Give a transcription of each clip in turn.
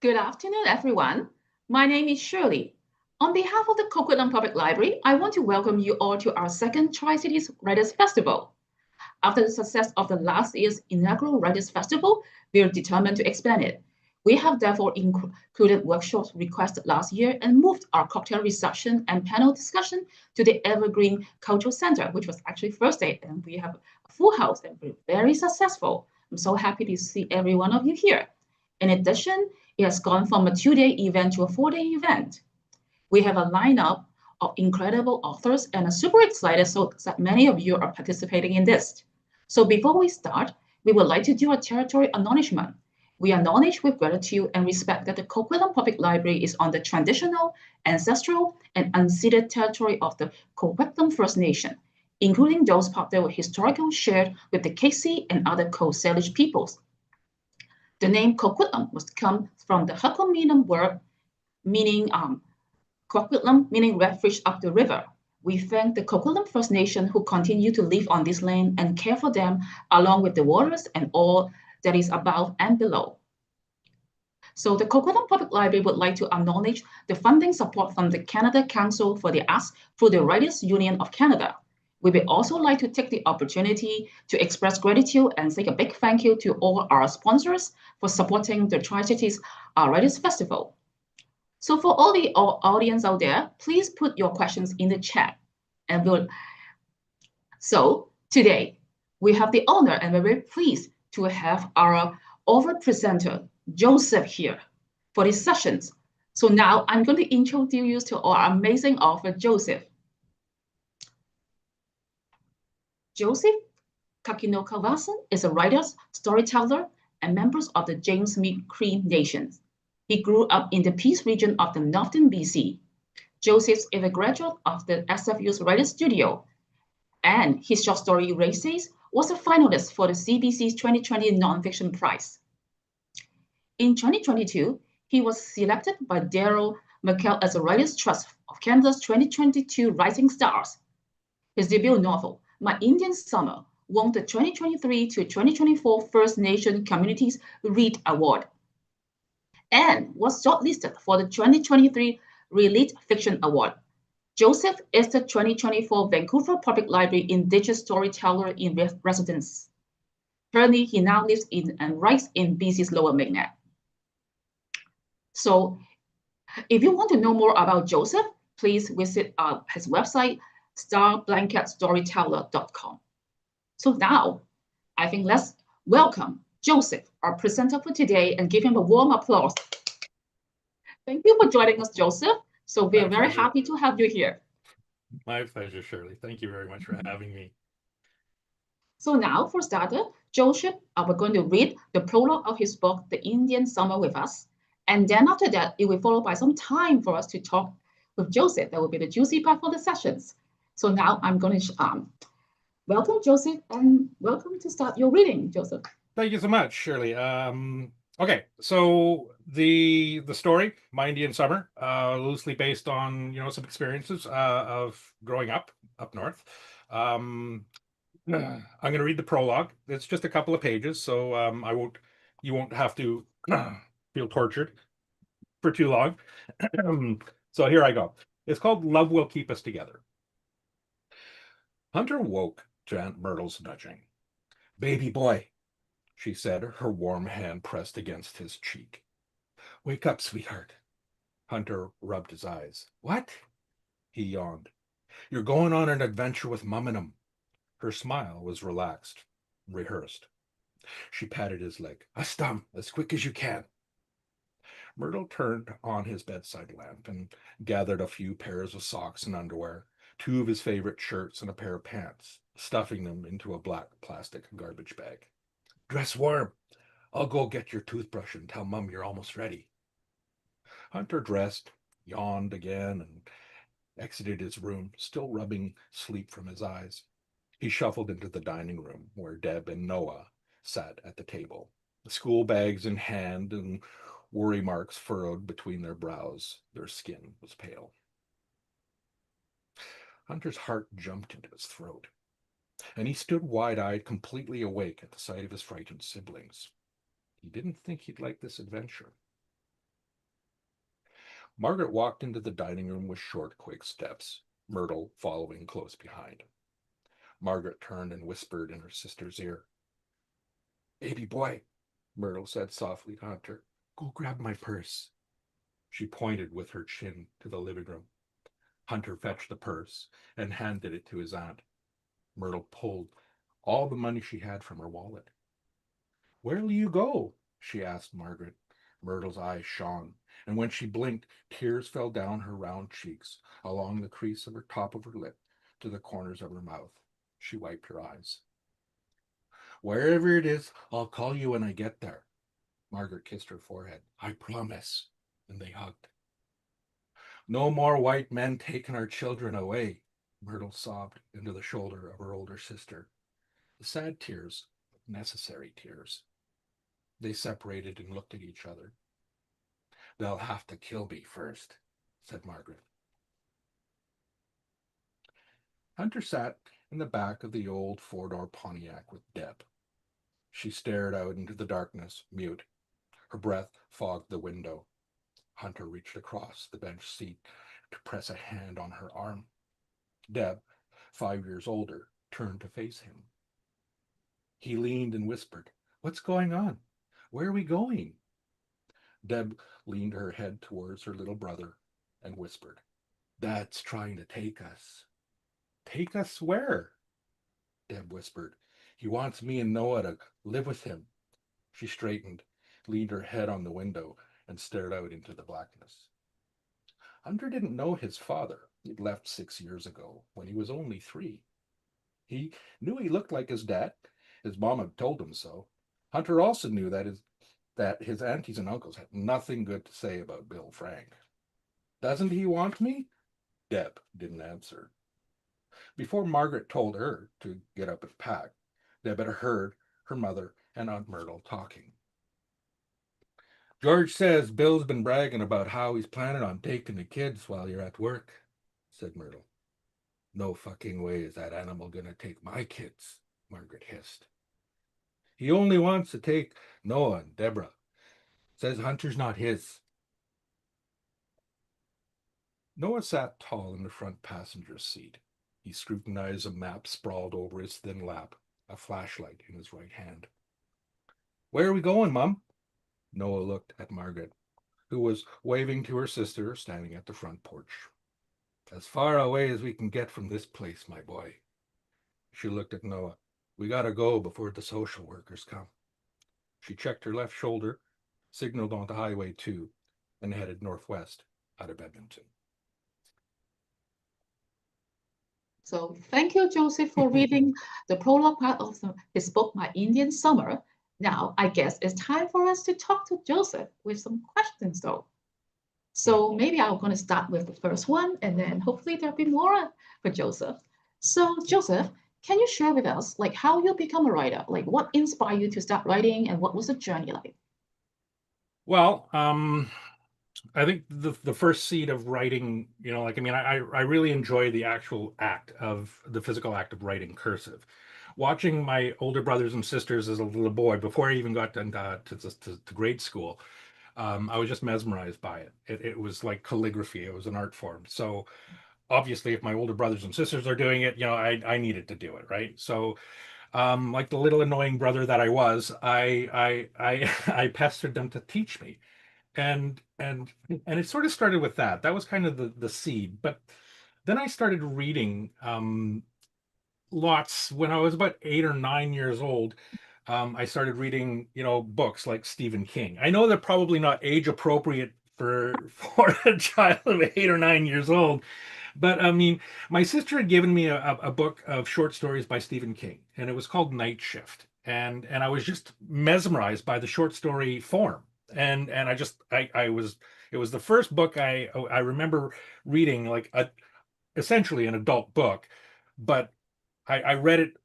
Good afternoon, everyone. My name is Shirley. On behalf of the Coquitlam Public Library, I want to welcome you all to our second Tri-Cities Writers Festival. After the success of the last year's inaugural Writers Festival, we are determined to expand it. We have therefore included workshops requested last year and moved our cocktail reception and panel discussion to the Evergreen Cultural Center, which was actually first day, and we have a full house and we're very successful. I'm so happy to see every one of you here. In addition, it has gone from a 2-day event to a 4-day event. We have a lineup of incredible authors and I'm super excited so that many of you are participating in this. So before we start, we would like to do a territory acknowledgement. We acknowledge with gratitude and respect that the Coquitlam Public Library is on the traditional, ancestral, and unceded territory of the Coquitlam First Nation, including those parts that were historically shared with the Casey and other Coast Salish peoples. The name Coquitlam was come from the Hakominam word meaning Coquitlam, meaning refuge up the river. We thank the Coquitlam First Nation who continue to live on this land and care for them along with the waters and all that is above and below. So the Coquitlam Public Library would like to acknowledge the funding support from the Canada Council for the Arts through the Writers Union of Canada. We would also like to take the opportunity to express gratitude and say a big thank you to all our sponsors for supporting the Tri-Cities Writers Festival. So for all the audience out there, please put your questions in the chat. So today, we have the honor and we're very pleased to have our author presenter, Joseph, here for these sessions. So now I'm going to introduce you to our amazing author, Joseph. Joseph Kakwinokanasum is a writer, storyteller, and member of the James Smith Cree Nation. He grew up in the Peace region of the northern BC. Joseph is a graduate of the SFU's Writers Studio, and his short story Races was a finalist for the CBC's 2020 Nonfiction Prize. In 2022, he was selected by Daryl McKell as a Writers' Trust of Canada's 2022 Rising Stars. His debut novel, My Indian Summer, won the 2023 to 2024 First Nation Communities Read Award and was shortlisted for the 2023 Relit Fiction Award. Joseph is the 2024 Vancouver Public Library Indigenous Storyteller in Residence. Currently, he now lives in and writes in BC's Lower Mainland. So if you want to know more about Joseph, please visit his website, starblanketstoryteller.com. So now, I think let's welcome Joseph, our presenter for today, and give him a warm applause. Thank you for joining us, Joseph. So we are very happy to have you here. My pleasure, Shirley. Thank you very much for having me. So now, for starter, Joseph, we're going to read the prologue of his book, The Indian Summer, with us. And then after that, it will follow by some time for us to talk with Joseph. That will be the juicy part for the sessions. So now I'm going to welcome Joseph and welcome to start your reading, Joseph. Thank you so much, Shirley. Okay, so the story, My Indian Summer, loosely based on some experiences of growing up north. I'm going to read the prologue. It's just a couple of pages, so you won't have to feel tortured for too long. So here I go. It's called Love Will Keep Us Together. Hunter woke to Aunt Myrtle's nudging. Baby boy, she said, her warm hand pressed against his cheek. Wake up, sweetheart. Hunter rubbed his eyes. What? He yawned. You're going on an adventure with Mum and 'em. Her smile was relaxed, rehearsed. She patted his leg. Astum, as quick as you can. Myrtle turned on his bedside lamp and gathered a few pairs of socks and underwear, 2 of his favorite shirts and a pair of pants, stuffing them into a black plastic garbage bag. Dress warm. I'll go get your toothbrush and tell Mum you're almost ready. Hunter dressed, yawned again, and exited his room, still rubbing sleep from his eyes. He shuffled into the dining room, where Deb and Noah sat at the table, school bags in hand and worry marks furrowed between their brows. Their skin was pale. Hunter's heart jumped into his throat, and he stood wide-eyed, completely awake at the sight of his frightened siblings. He didn't think he'd like this adventure. Margaret walked into the dining room with short, quick steps, Myrtle following close behind. Margaret turned and whispered in her sister's ear. Baby boy, Myrtle said softly to Hunter, go grab my purse. She pointed with her chin to the living room. Hunter fetched the purse and handed it to his aunt. Myrtle pulled all the money she had from her wallet. Where'll you go? She asked Margaret. Myrtle's eyes shone, and when she blinked, tears fell down her round cheeks, along the crease of her top of her lip, to the corners of her mouth. She wiped her eyes. Wherever it is, I'll call you when I get there. Margaret kissed her forehead. I promise. And they hugged. No more white men taking our children away, Myrtle sobbed into the shoulder of her older sister. The sad tears, necessary tears. They separated and looked at each other. They'll have to kill me first, said Margaret. Hunter sat in the back of the old four-door Pontiac with Deb. She stared out into the darkness, mute. Her breath fogged the window. Hunter reached across the bench seat to press a hand on her arm. Deb, 5 years older, turned to face him. He leaned and whispered, What's going on? Where are we going? Deb leaned her head towards her little brother and whispered, Dad's trying to take us. Take us where? Deb whispered. He wants me and Noah to live with him. She straightened, leaned her head on the window, and stared out into the blackness. Hunter didn't know his father. He'd left 6 years ago, when he was only 3. He knew he looked like his dad. His mom had told him so. Hunter also knew that his aunties and uncles had nothing good to say about Bill Frank. Doesn't he want me? Deb didn't answer. Before Margaret told her to get up and pack, Deb had heard her mother and Aunt Myrtle talking. George says Bill's been bragging about how he's planning on taking the kids while you're at work, said Myrtle. No fucking way is that animal gonna take my kids, Margaret hissed. He only wants to take Noah and Deborah. Says Hunter's not his. Noah sat tall in the front passenger seat. He scrutinized a map sprawled over his thin lap, a flashlight in his right hand. Where are we going, Mum? Noah looked at Margaret, who was waving to her sister standing at the front porch. As far away as we can get from this place, my boy. She looked at Noah. We gotta go before the social workers come. She checked her left shoulder, signaled onto Highway 2, and headed northwest out of Edmonton. So thank you, Joseph, for reading the prologue part of his book, My Indian Summer. Now, I guess it's time for us to talk to Joseph with some questions, though. So maybe I'm going to start with the first one, and then hopefully there'll be more for Joseph. So, Joseph, can you share with us, like, how you become a writer? Like, what inspired you to start writing, and what was the journey like? Well, I think the first seed of writing, I really enjoy the actual act of the physical act of writing cursive. Watching my older brothers and sisters as a little boy, before I even got to grade school, I was just mesmerized by it. It was like calligraphy. It was an art form. So obviously, if my older brothers and sisters are doing it, I needed to do it, right? So like the little annoying brother that I was, I I pestered them to teach me, and it sort of started with that. That was kind of the seed. But then I started reading lots when I was about 8 or 9 years old. I started reading, books like Stephen King. I know they're probably not age appropriate for a child of 8 or 9 years old, but I mean, my sister had given me a book of short stories by Stephen King, and it was called Night Shift, and I was just mesmerized by the short story form, and I was it was the first book I remember reading, like essentially an adult book, but I read it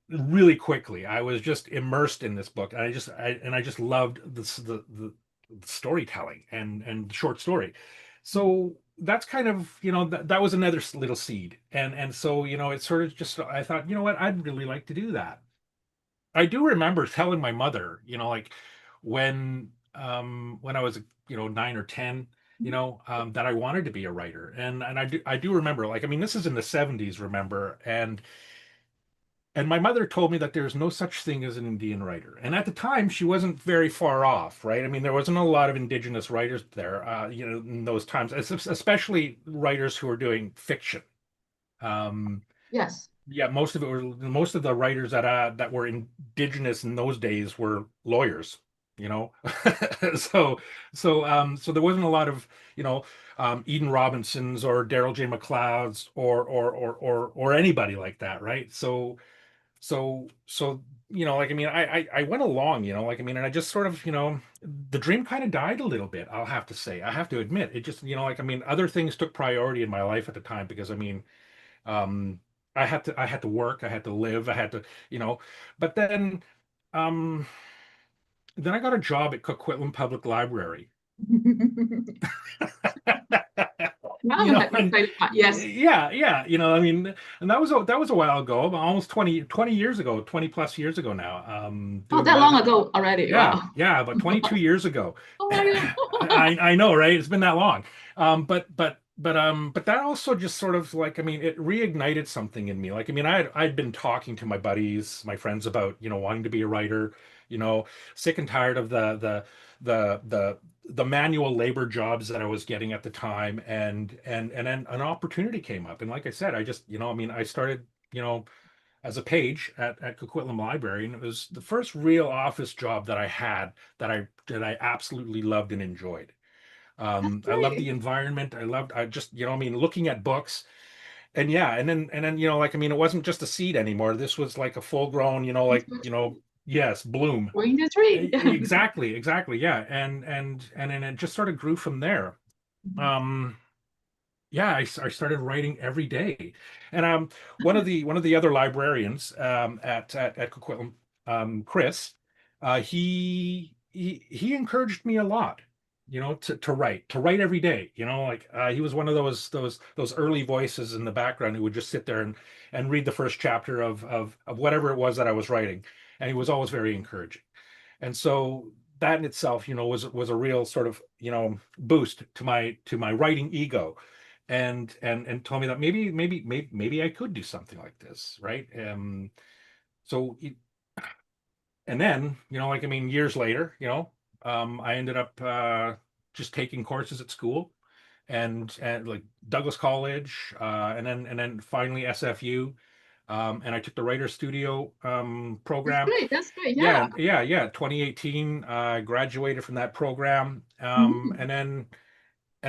really quickly. I was just immersed in this book. I just loved the storytelling and short story. So that's kind of, that was another little seed. And so, it sort of just, I thought, what, I'd really like to do that. I do remember telling my mother, like when I was, 9 or 10, that I wanted to be a writer. And I do remember, like, I mean, this is in the 70s, remember, and my mother told me that there's no such thing as an Indian writer. And at the time, she wasn't very far off, right? I mean, there wasn't a lot of indigenous writers there, in those times, especially writers who were doing fiction. Um, Yes. yeah, most of the writers that were indigenous in those days were lawyers, you know. So so there wasn't a lot of, Eden Robinsons or Daryl J. McLeod's or anybody like that, right? So like, I mean, I went along, like, I mean, and I just sort of, the dream kind of died a little bit, I'll have to say. I have to admit, it just, like, I mean, other things took priority in my life at the time because, I mean, um, I had to work, I had to live, I had to, you know, but um, then I got a job at Coquitlam Public Library. Now You we know, had the and exciting part. Yes. yeah, I mean, and that was a while ago, almost 20 years ago, 20 plus years ago now. Oh, Doing that long that. ago already. Yeah, Wow. yeah, about 22 years ago. Oh my God. I know, right? It's been that long. But that also just sort of, like, I mean, it reignited something in me. Like, I mean, I'd been talking to my buddies, my friends about, wanting to be a writer, you know, sick and tired of the the the manual labor jobs that I was getting at the time, and then an opportunity came up. And like I said, I just, I mean, I started, as a page at Coquitlam Library, and it was the first real office job that I had that I absolutely loved and enjoyed. That's I loved the great. environment. I just, I mean, looking at books, and yeah, and then, like, I mean, it wasn't just a seed anymore. This was like a full grown, It's like, actually yes, bloom. growing the tree. Exactly, yeah, and then it just sort of grew from there. Um, yeah, I started writing every day. And one of the other librarians, at Coquitlam, Chris, he encouraged me a lot, to write every day. Like, he was one of those early voices in the background who would just sit there and read the first chapter of whatever it was that I was writing, and he was always very encouraging. And so that in itself, was a real sort of, boost to my writing ego, and told me that maybe I could do something like this, right? So and then, like, I mean, years later, I ended up, just taking courses at school, and like Douglas College, and then finally SFU, and I took the Writer Studio, That's program. great. That's great. Yeah, Yeah. yeah, yeah. 2018, graduated from that program, Mhm. and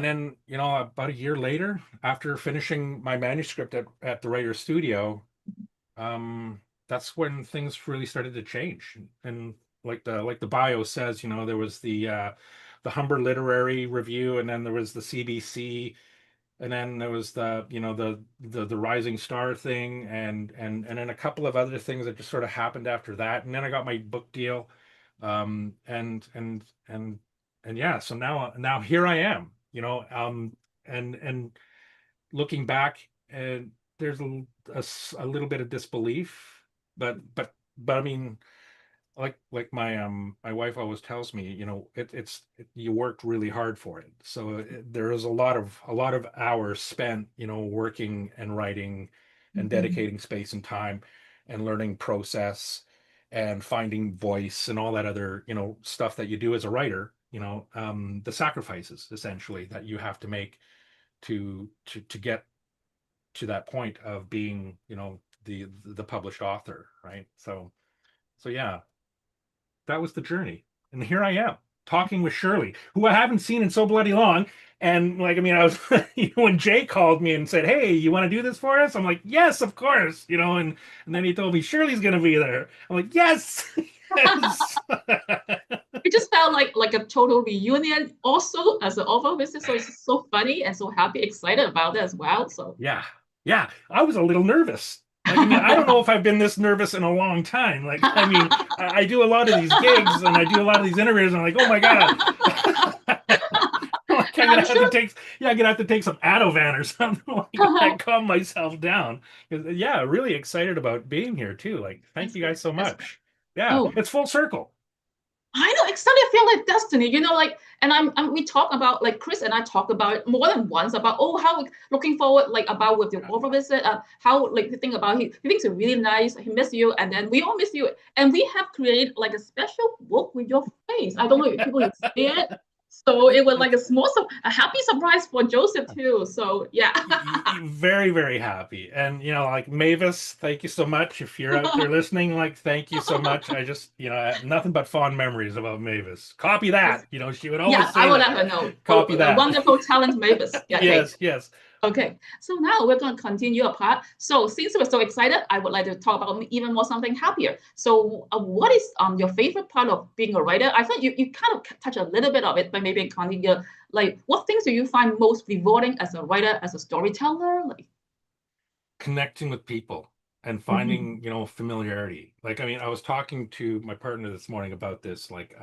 then, about a year later, after finishing my manuscript at the Writer Studio, um, that's when things really started to change. And like the bio says, there was the Humber Literary Review, and then there was the CBC, and then there was the Rising Star thing, and then a couple of other things that just sort of happened after that. And then I got my book deal, and yeah, so now here I am, and looking back, and there's a little bit of disbelief, but I mean, like my wife always tells me, you worked really hard for it. So there is a lot of hours spent, working and writing and Mhm. dedicating space and time and learning process and finding voice and all that other, stuff that you do as a writer, the sacrifices essentially that you have to make to get to that point of being, the published author, right? So yeah, that was the journey. And here I am talking with Shirley, who I haven't seen in so bloody long. And, like, I mean, I was, when Jay called me and said, "Hey, you want to do this for us?" I'm like, "Yes, of course." And then he told me Shirley's going to be there. I'm like, "Yes, yes." It just felt like a total reunion also as an author visit. So it's so funny and so happy, excited about it as well. So Yeah, yeah. I was a little nervous. Like, I mean, I don't know if I've been this nervous in a long time. Like, I mean, I do a lot of these gigs and I do a lot of these interviews, and I'm like, oh my God. Like, I'm I'm gonna have to sure. take, yeah, I'm gonna have to take some Ativan or something like that, calm myself down. 'Cause, yeah, really excited about being here too. Like, thank That's you good. guys so That's good. much. Yeah, Oh, it's full circle. I know exactly. I feel like destiny, like, and we talk about, like, Chris and I talk about it more than once about, oh, how we looking forward, like, about with your offer visit, how, like, you think about, he thinks you're really nice, he miss you, and then we all miss you, and we have created like a special book with your face. I don't know if people will see it, so it was like a happy surprise for Joseph too. So yeah. Very, very happy. And, like Mavis, thank you so much. If you're out there listening, like, thank you so much. I just, I have nothing but fond memories about Mavis. Copy that. She would always Yes, I say will that. let her know. Copy A that. wonderful talent, Mavis. Yeah, hey. Yes, yes. Okay, so now we're going to continue a part. So since we're so excited, I would like to talk about even more something happier. So what is your favorite part of being a writer? I thought you kind of touch a little bit of it, but maybe continue. Like, what things do you find most rewarding as a writer, as a storyteller? Like, Connecting with people and mhm, finding, familiarity. Like, I mean, I was talking to my partner this morning about this. Like,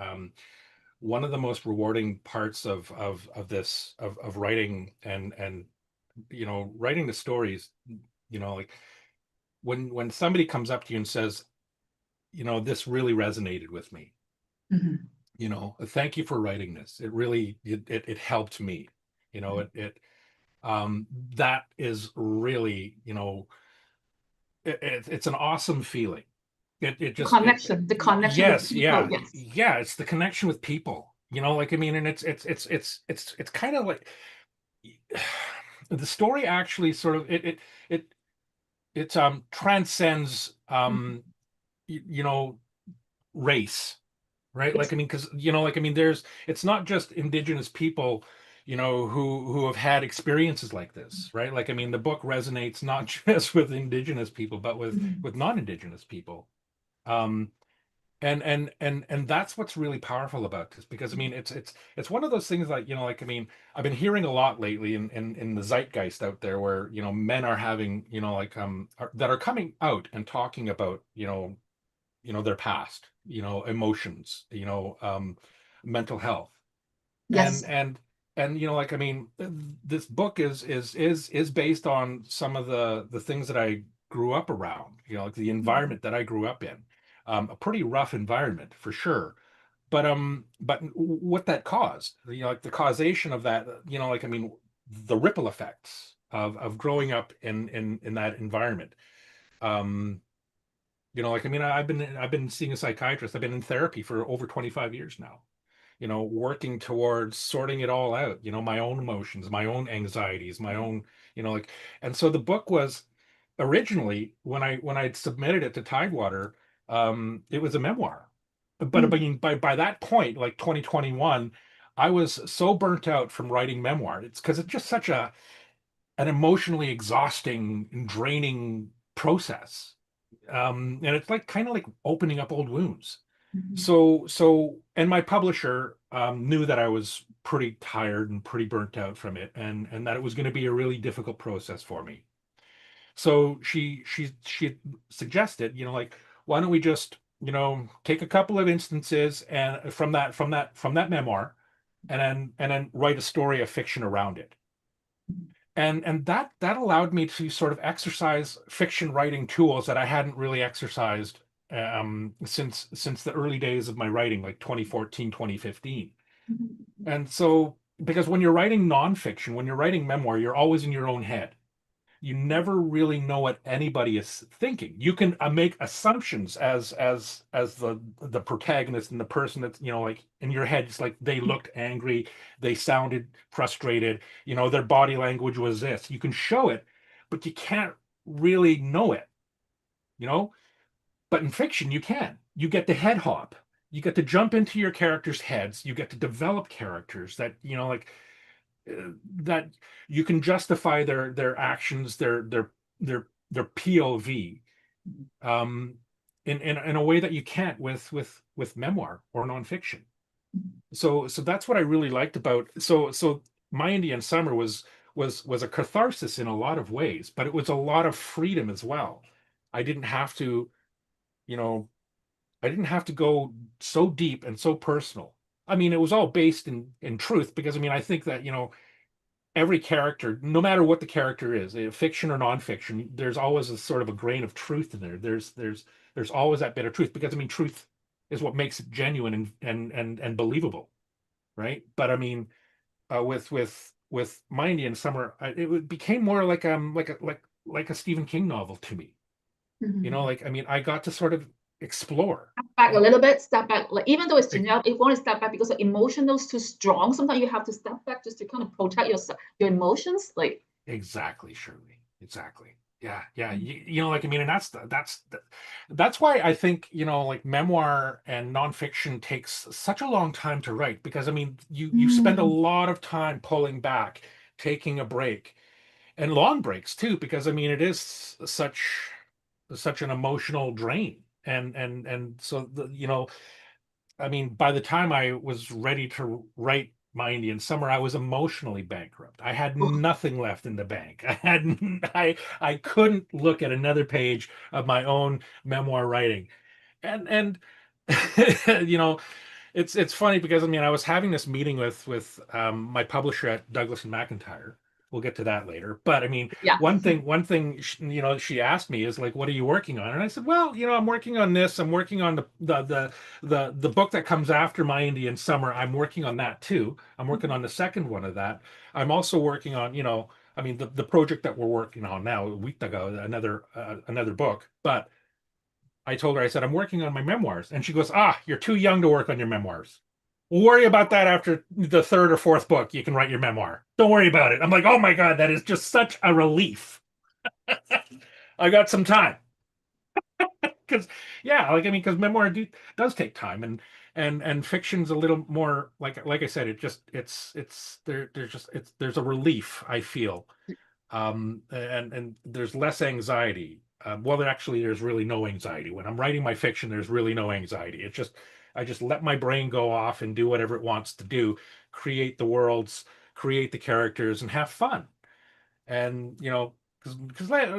one of the most rewarding parts of this of writing and writing the stories, like when somebody comes up to you and says, this really resonated with me, mhm, thank you for writing this, it really it helped me, it um that is really, it's an awesome feeling. It just it the connection with Yes, people. yeah, Yes, yeah, it's the connection with people, like, I mean, and it's kind of like the story actually sort of it transcends, mhm, race, right? Like, yes, I mean, because, like, I mean, it's not just indigenous people, who have had experiences like this, right? Like, I mean, the book resonates not just with indigenous people, but with mhm, non-indigenous people. um and that's what's really powerful about this, because, I mean, it's one of those things, like, like, I mean, I've been hearing a lot lately in the zeitgeist out there, where, men are having, like, that are coming out and talking about, their past, emotions, mental health, and yes, like, I mean, this book is based on some of the things that I grew up around, like the environment that I grew up in, a pretty rough environment for sure, but what that caused, like the causation of that, like, I mean, the ripple effects of growing up in that environment. um like, I mean, I've been seeing a psychiatrist. I've been in therapy for over 25 years now, working towards sorting it all out, my own emotions, my own anxieties, my own, like, and so the book was originally, when I submitted it to Tidewater, it was a memoir. But I mm, mean, by that point, like 2021, I was so burnt out from writing memoir. It's because it's just such an emotionally exhausting and draining process. And it's like kind of like opening up old wounds. mhm, And my publisher, knew that I was pretty tired and pretty burnt out from it, and that it was going to be a really difficult process for me. So she suggested, like, why don't we just, take a couple of instances, and from that memoir, and then write a story of fiction around it. And that allowed me to sort of exercise fiction writing tools that I hadn't really exercised, since the early days of my writing, like 2014, 2015. mhm, And so, because when you're writing nonfiction, when you're writing memoir, you're always in your own head. You never really know what anybody is thinking. You can, make assumptions as the protagonist, and the person that's, like, in your head. It's like they looked angry, they sounded frustrated, their body language was this. You can show it, but you can't really know it, you know. But in fiction, you can. You get to head hop. You get to jump into your characters' heads. You get to develop characters that, like, that you can justify their actions, their POV, um, in a way that you can't with memoir or nonfiction. So that's what I really liked about. So My Indian Summer was a catharsis in a lot of ways, but it was a lot of freedom as well. I didn't have to, you know, I didn't have to go so deep and so personal. I mean, it was all based in truth, because, I mean, I think that, every character, no matter what the character is, fiction or nonfiction, there's always a sort of a grain of truth in there. There's always that bit of truth, because, I mean, truth. is what makes it genuine and believable, right? But I mean, with My Indian Summer, it became more like a Stephen King novel to me. Mhm. Like I mean, I got to sort of explore. Step back a And little bit, step back. Like even though it's e- generic, if you want to step back because the emotional is too strong, sometimes you have to step back just to kind of protect your emotions. Like exactly, Shirley. Exactly. Yeah, yeah. Like I mean, and that's why I think, like memoir and nonfiction takes such a long time to write, because I mean, you spend a mm, lot of time pulling back, taking a break, and long breaks too, because I mean, it is such an emotional drain. And so I mean, by the time I was ready to write My Indian Summer, I was emotionally bankrupt. I had oh, nothing left in the bank. I couldn't look at another page of my own memoir writing. And you know, it's funny because I mean, I was having this meeting with my publisher at Douglas and McIntyre. We'll get to that later. But I mean, yeah. one thing she asked me is like, "What are you working on?" And I said, "Well, I'm working on this. I'm working on the book that comes after My Indian Summer. I'm working on that too. I'm working on the second one of that. I'm also working on, I mean, the project that we're working on now, a week ago, another book. But I told her, I said, I'm working on my memoirs. And she goes, you're too young to work on your memoirs. We'll worry about that after the third or fourth book. You can write your memoir. Don't worry about it. I'm like, oh my God, that is just such a relief. I got some time. Because, yeah, like, I mean, because does take time. And fiction's a little more, like I said, there's a relief, I feel. And there's less anxiety. Well, there's really no anxiety. When I'm writing my fiction, there's really no anxiety. It's just I just let my brain go off and do whatever it wants to do, create the worlds, create the characters, and have fun. And because like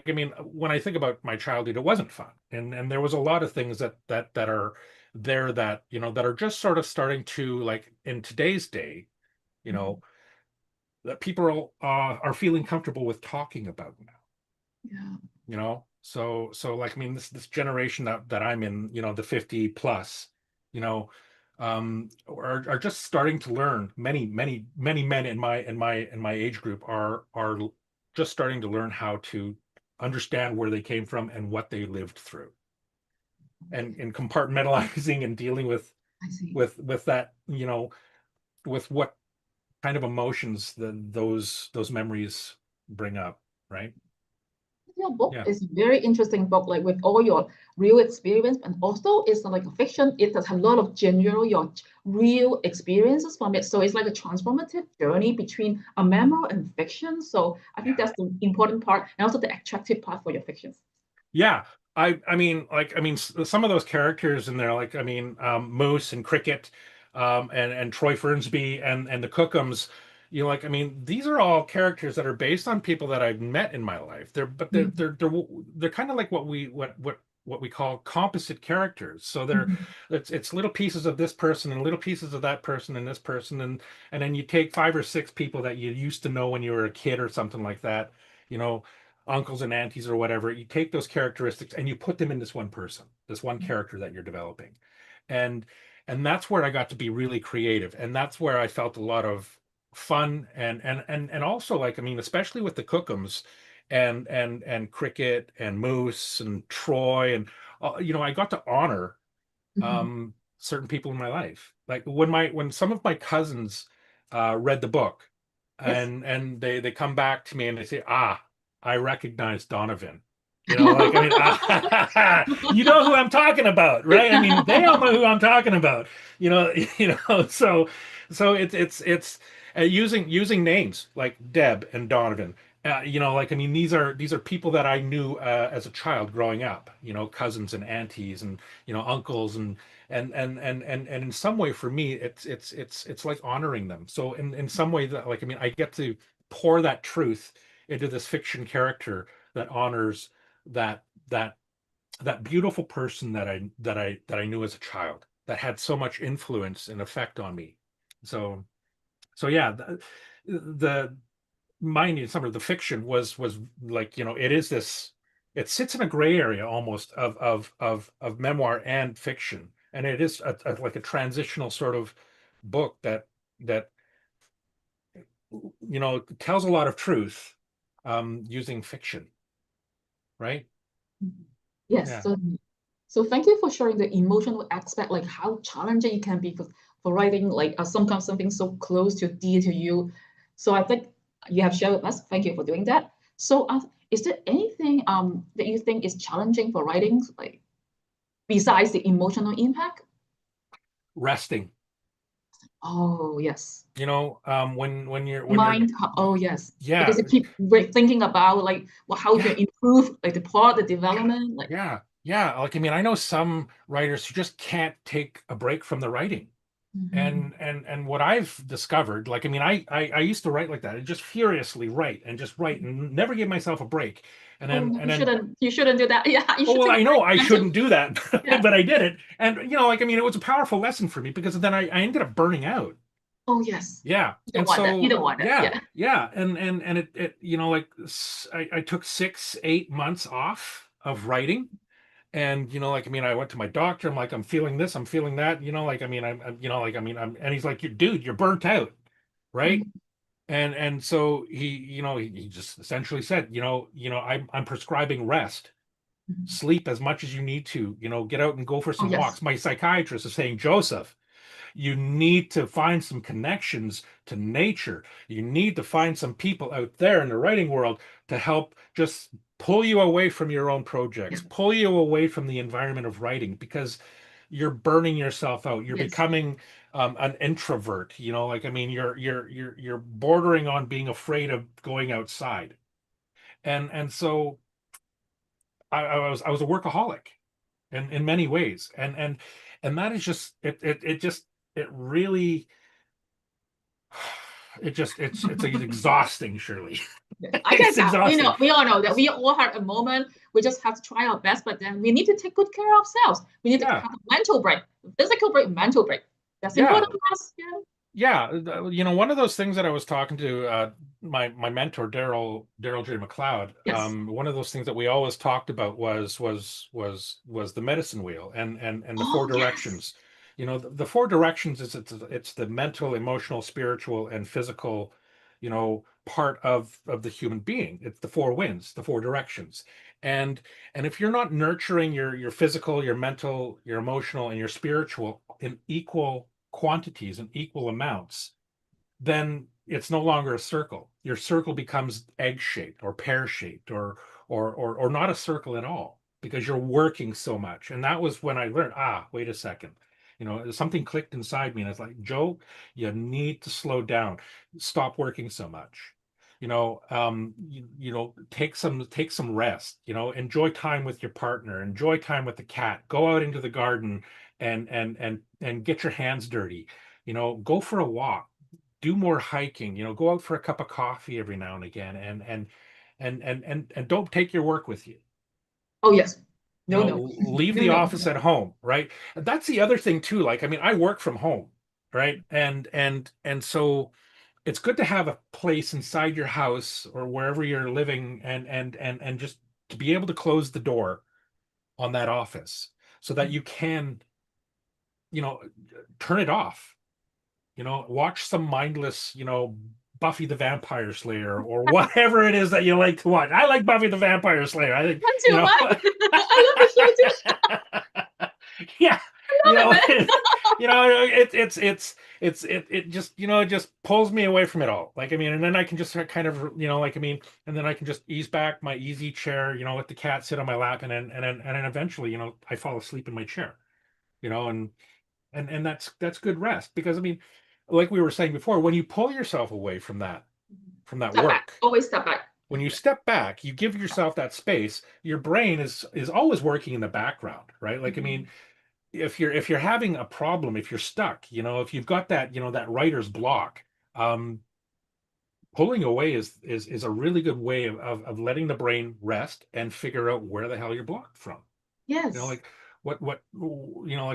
I mean, when I think about my childhood, it wasn't fun, and there was a lot of things that are there that that are just sort of starting to, like, in today's day, you know that people are feeling comfortable with talking about now. Yeah. So like I mean, this generation that I'm in, the 50 plus, you know are just starting to learn. Many men in my age group are just starting to learn how to understand where they came from and what they lived through, and compartmentalizing and dealing with I see. with that, with what kind of emotions those memories bring up, right? Your book Yeah. is a very interesting book, like with all your real experience, and also it's not like a fiction. It has a lot of general your real experiences from it. So it's like a transformative journey between a memoir and fiction. So I think Yeah. that's the important part, and also the attractive part for your fictions. Yeah, I mean, some of those characters in there, like I mean, Moose and Cricket, and Troy Fernsby and the Cookums, like I mean, these are all characters that are based on people that I've met in my life. Mhm, They're kind of like what we call composite characters. So mhm, it's little pieces of this person and little pieces of that person and this person, and then you take five or six people that you used to know when you were a kid or something like that. You know, uncles and aunties or whatever, you take those characteristics and you put them in this one person, this one character that you're developing. And that's where I got to be really creative. And that's where I felt a lot of fun, and also, like I mean, especially with the Cookums and Cricket and Moose and Troy, and I got to honor mhm. certain people in my life. Like when some of my cousins read the book, Yes. and they come back to me and they say, I recognize Donovan. Like I mean, you know who I'm talking about, right? I mean, they all know who I'm talking about. You know, so it's using names like Deb and Donovan. Like I mean, these are people that I knew as a child growing up. Cousins and aunties and uncles, and in some way for me, it's like honoring them. So in some way, that, like I mean, I get to pour that truth into this fiction character that honors that that that beautiful person that I knew as a child, that had so much influence and effect on me. So yeah, the mind in some of the fiction was like, it is this, it sits in a gray area almost of memoir and fiction. and it is like a transitional sort of book that tells a lot of truth using fiction, right? Mhm. Yes. Yeah. So thank you for sharing the emotional aspect, like how challenging it can be for writing like something so close to dear to you. So I think you have shared with us. Thank you for doing that. So is there anything that you think is challenging for writing, like besides the emotional impact? Resting. Oh yes. When you're Mind. Oh yes. Because yeah, you keep thinking about like well, how you yeah, can improve like the plot, the development, like yeah. Like, I mean, I know some writers who just can't take a break from the writing. mhm. And what I've discovered, like, I mean, I used to write like that. I just furiously write and just write and never give myself a break. And Oh then no, and then you shouldn't do that. Yeah, you oh, should well, take a I break. know I Mental. shouldn't do that, Yeah. but I did it. And like, I mean, it was a powerful lesson for me because then I ended up burning out. Oh yes. Yeah. You don't And want that. You so, don't want that. yeah, Yeah. yeah. And it like I took 6, 8 months off of writing. And, like, I mean, I went to my doctor. I'm like, I'm feeling this, I'm feeling that, like, I mean, like, I mean, and he's like, dude, you're burnt out. Right. Mhm. And so he just essentially said, I'm prescribing rest. Mhm. Sleep as much as you need to, get out and go for Oh some yes. walks. My psychiatrist is saying, Joseph, you need to find some connections to nature. You need to find some people out there in the writing world to help just pull you away from your own projects, Yeah. pull you away from the environment of writing because you're burning yourself out. You're Yes. becoming an introvert. Like, I mean, you're bordering on being afraid of going outside. And so I was a workaholic in many ways, and that is just it really it's exhausting, Shirley. Yes. I can It's tell. We know. exhausting. We all know that we all have a moment. We just have to try our best, but then we need to take good care of ourselves. We need to Yeah, have a mental break, physical break, mental break. That's yeah, important to us. Yeah. yeah. One of those things that I was talking to my mentor Daryl J. McLeod. Yes. One of those things that we always talked about was the medicine wheel and the four Oh yes. directions. The four directions is it's the mental, emotional, spiritual, and physical, part of the human being. It's the four winds, the four directions. And and if you're not nurturing your physical, your mental, your emotional, and your spiritual in equal quantities and equal amounts, then it's no longer a circle. Your circle becomes egg shaped or pear shaped or not a circle at all because you're working so much. And that was when I learned, wait a second. Something clicked inside me and it's like, Joe, you need to slow down. Stop working so much. Take some rest, enjoy time with your partner, enjoy time with the cat, go out into the garden and get your hands dirty, go for a walk, do more hiking, go out for a cup of coffee every now and again, and don't take your work with you. Oh yes. No, no, Leave no, the no, office no. at home, right? That's the other thing too. Like, I mean, I work from home, right? And so it's good to have a place inside your house or wherever you're living and just to be able to close the door on that office so that you can, you know, turn it off. Watch some mindless, Buffy the Vampire Slayer or whatever it is that you like to watch. I like Buffy the Vampire Slayer. I think, One too much. I love the show too. yeah, I you love know, it, man. it just, it just pulls me away from it all. Like, I mean, and then I can just kind of, like, I mean, and then I can just ease back my easy chair, let the cat sit on my lap, and then eventually, I fall asleep in my chair, and that's good rest because I mean, like we were saying before, when you pull yourself away from that Step back. work, Always step back. when you step back, you give yourself that space, your brain is always working in the background, right? Like, I mean, Mhm. if you're having a problem, if you're stuck, if you've got that writer's block, um pulling away is a really good way of letting the brain rest and figure out where the hell you're blocked from. Yes. Like, like,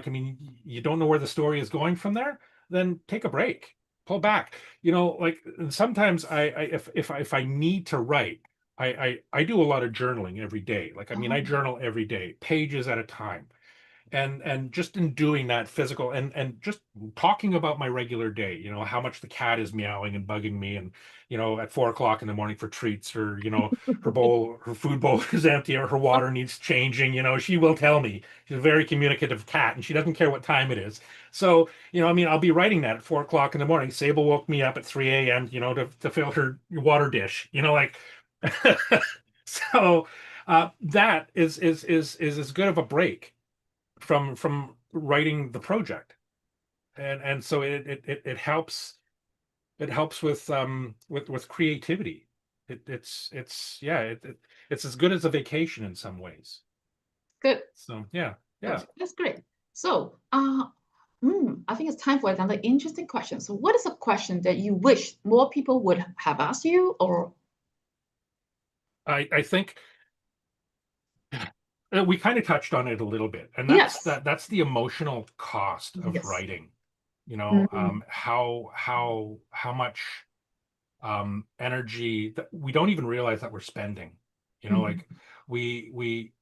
I mean, you don't know where the story is going from there, then take a break, pull back. Like, and sometimes if I need to write, I do a lot of journaling every day. Like, I mean, I Oh, journal every day, pages at a time. And just in doing that physical and just talking about my regular day, how much the cat is meowing and bugging me, and at 4 o'clock in the morning for treats, or her food bowl is empty, or her water needs changing. She will tell me. She's a very communicative cat, and she doesn't care what time it is. So, I mean, I'll be writing that at 4 o'clock in the morning. Sable woke me up at 3 a.m., to fill her water dish, like. So that is as good of a break from writing the project, and so it helps with creativity. It's yeah, it's as good as a vacation in some ways. Good. So yeah, yeah. Okay, that's great. So, I think it's time for another interesting question. So, what is a question that you wish more people would have asked you? Or I think we kind of touched on it a little bit, and that's yes, that's the emotional cost of yes. writing. Mm, How much energy that we don't even realize that we're spending. mm, Like we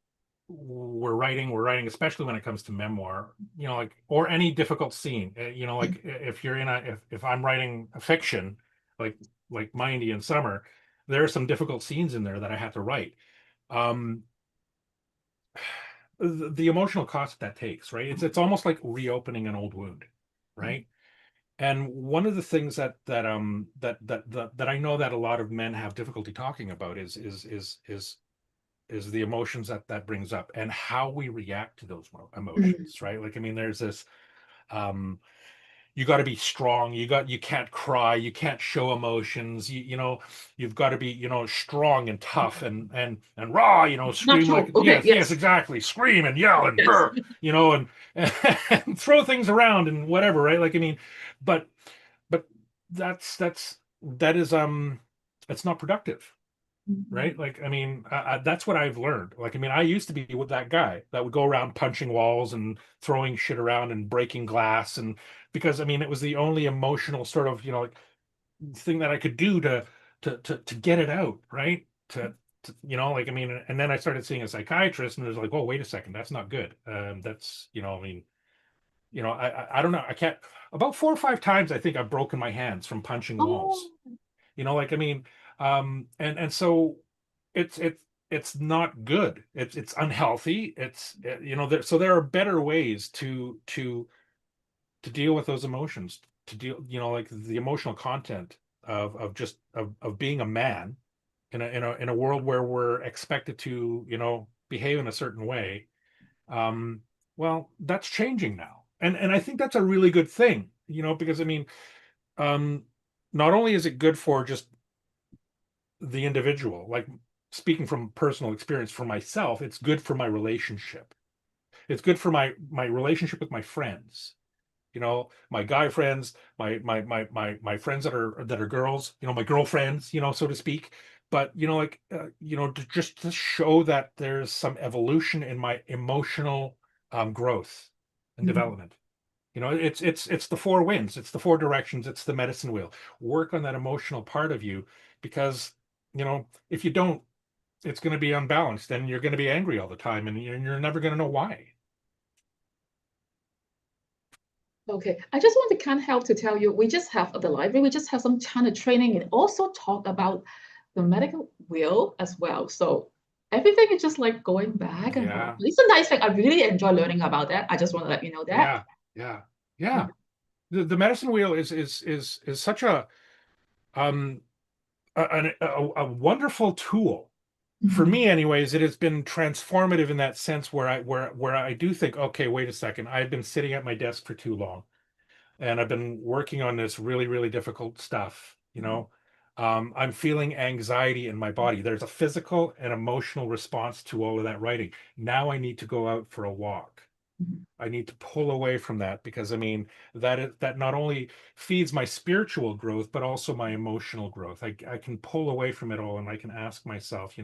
we're writing, especially when it comes to memoir, like, or any difficult scene. mm, Like if you're in a if I'm writing a fiction, like My Indian Summer, there are some difficult scenes in there that I had to write. Um, the emotional cost that takes, right? It's almost like reopening an old wound, mm, right? And one of the things that I know that a lot of men have difficulty talking about is the emotions that brings up, and how we react to those mm, emotions, right? Like, I mean, there's this um you got to be strong, you can't cry, you can't show emotions, you've got to be, strong and tough and raw, not scream true. like, Okay, yes, yes, exactly, scream and yell and yes. burr, and, and throw things around and whatever, right? Like, I mean, but but that is it's not productive, right? Mm, Like, I mean, that's what I've learned. Like, I mean, I used to be with that guy that would go around punching walls and throwing shit around and breaking glass, and because, I mean, it was the only emotional sort of, like, thing that I could do to get it out, right? Like, I mean, and then I started seeing a psychiatrist, and it was like, oh, wait a second, that's not good. That's, I mean, I don't know. I can't. About 4 or 5 times, I think I've broken my hands from punching oh, walls. Like, I mean, and so it's not good. It's unhealthy. So there are better ways to deal with those emotions, to deal, like the emotional content of being a man in a world where we're expected to, behave in a certain way. um, well, that's changing now, and I think that's a really good thing, because, I mean, um, not only is it good for just the individual, like, speaking from personal experience for myself, it's good for my relationship. It's good for my relationship with my friends, my guy friends, my friends that are girls, my girlfriends, so to speak. But, like, to show that there's some evolution in my emotional growth and mm, development. It's the four winds, it's the four directions, it's the medicine wheel. Work on that emotional part of you, because, if you don't, it's going to be unbalanced, and you're going to be angry all the time, and you're never going to know why. okay. I just want to can't help to tell you, we just have at the library, we just have some kind of training and also talk about the medical will as well. So everything is just like going back and forth. Yeah, It's a nice thing. I really enjoy learning about that. I just want to let you know that. yeah, yeah, yeah. The medicine wheel is such um a wonderful tool. For Mhm, me, anyways, it has been transformative in that sense, where I do think, okay, wait a second, I've been sitting at my desk for too long, and I've been working on this really, really difficult stuff. mhm, I'm feeling anxiety in my body. There's a physical and emotional response to all of that writing. Now I need to go out for a walk. mhm, I need to pull away from that, because, I mean, that not only feeds my spiritual growth, but also my emotional growth. I can pull away from it all, and I can ask myself,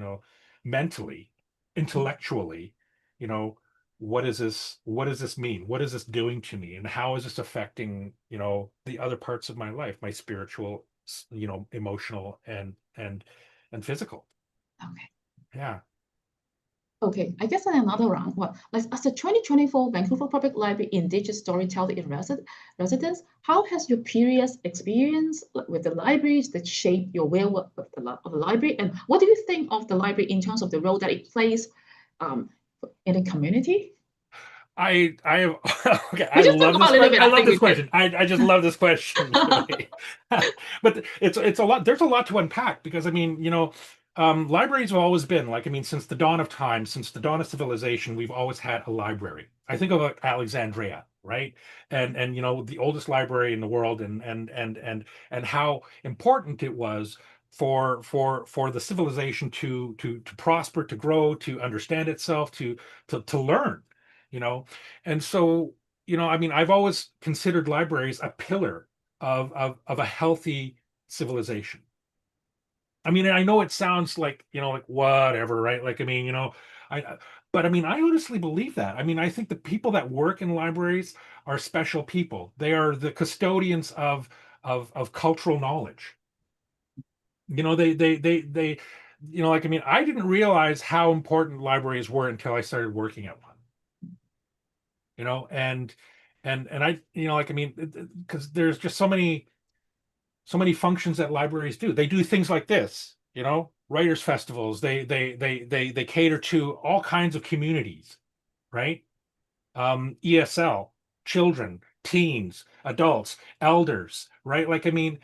mentally, intellectually, you know, what does this mean? What is this doing to me? And how is this affecting, the other parts of my life, my spiritual, emotional, and physical? okay. Yeah. Okay, I guess in another round. Well, like as the 2024 Vancouver Public Library Indigenous Storyteller in residence, how has your previous experience with the libraries that shape your way of the library, and what do you think of the library in terms of the role that it plays um, in the community? I have okay. We I just talk love about this a little question. bit. I I love think this we can. question. I just love this question, really. But it's a lot. There's a lot to unpack because I mean, libraries have always been like I mean, since the dawn of time, since the dawn of civilization, we've always had a library. I think of Alexandria, right? And the oldest library in the world, and how important it was for the civilization to prosper, to grow, to understand itself, to learn you know and so I mean I've always considered libraries a pillar of a healthy civilization. I mean, I know it sounds like like whatever, right? Like I mean I but I mean I honestly believe that. I mean I think the people that work in libraries are special people. They are the custodians of cultural knowledge. They like I mean I didn't realize how important libraries were until I started working at one. And I like I mean because there's just so many functions that libraries do. They do things like this, writers festivals. They cater to all kinds of communities, right? ESL, children, teens, adults, elders, right? Like I mean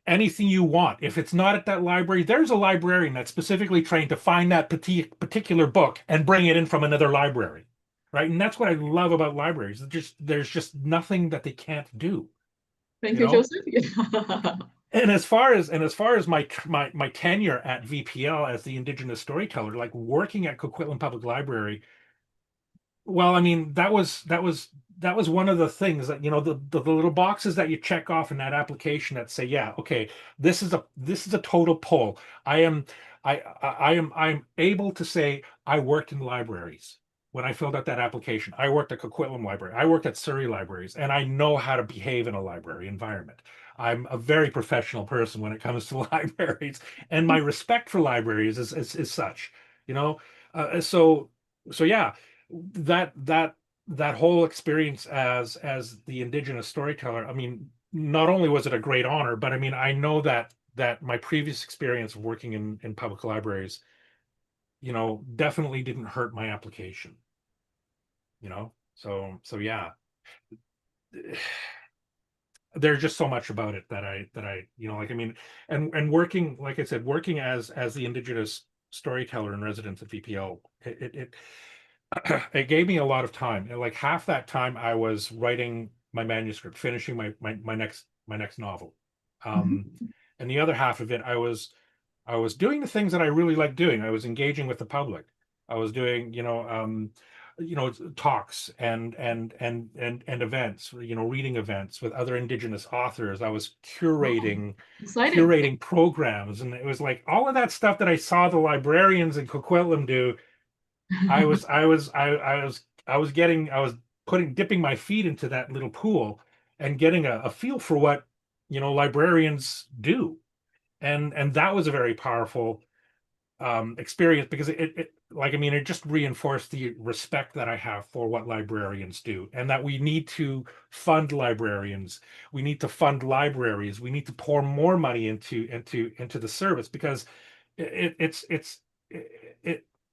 anything you want. If it's not at that library, there's a librarian that's specifically trained to find that particular book and bring it in from another library, right? And that's what I love about libraries. There's just nothing that they can't do, Thank you you, know. Joseph. Yeah. And as far as my tenure at VPL as the Indigenous storyteller, like working at Coquitlam Public Library, well, I mean, that was one of the things that the little boxes that you check off in that application that say, yeah, okay, this is a total pull. I am I'm able to say I worked in libraries when I filled out that application. I worked at Coquitlam Library. I worked at Surrey Libraries, and I know how to behave in a library environment. I'm a very professional person when it comes to libraries, and my respect for libraries is such, you know. So yeah, that whole experience as the Indigenous storyteller, I mean, not only was it a great honor, but I mean I know that my previous experience of working in public libraries definitely didn't hurt my application. So yeah, there's just so much about it that I like I mean, and working, like I said, working as the Indigenous storyteller in residence at VPL, it gave me a lot of time. And like half that time I was writing my manuscript, finishing my next novel. Um, Mhm. and the other half of it I was doing the things that I really like doing. I was engaging with the public. I was doing, talks and events, reading events with other Indigenous authors. I was Oh, curating exciting. curating programs, and it was like all of that stuff that I saw the librarians in Coquitlam do. I was dipping my feet into that little pool and getting a feel for what librarians do, and that was a very powerful experience because it like I mean it just reinforced the respect that I have for what librarians do, and that we need to fund librarians, we need to fund libraries, we need to pour more money into the service because it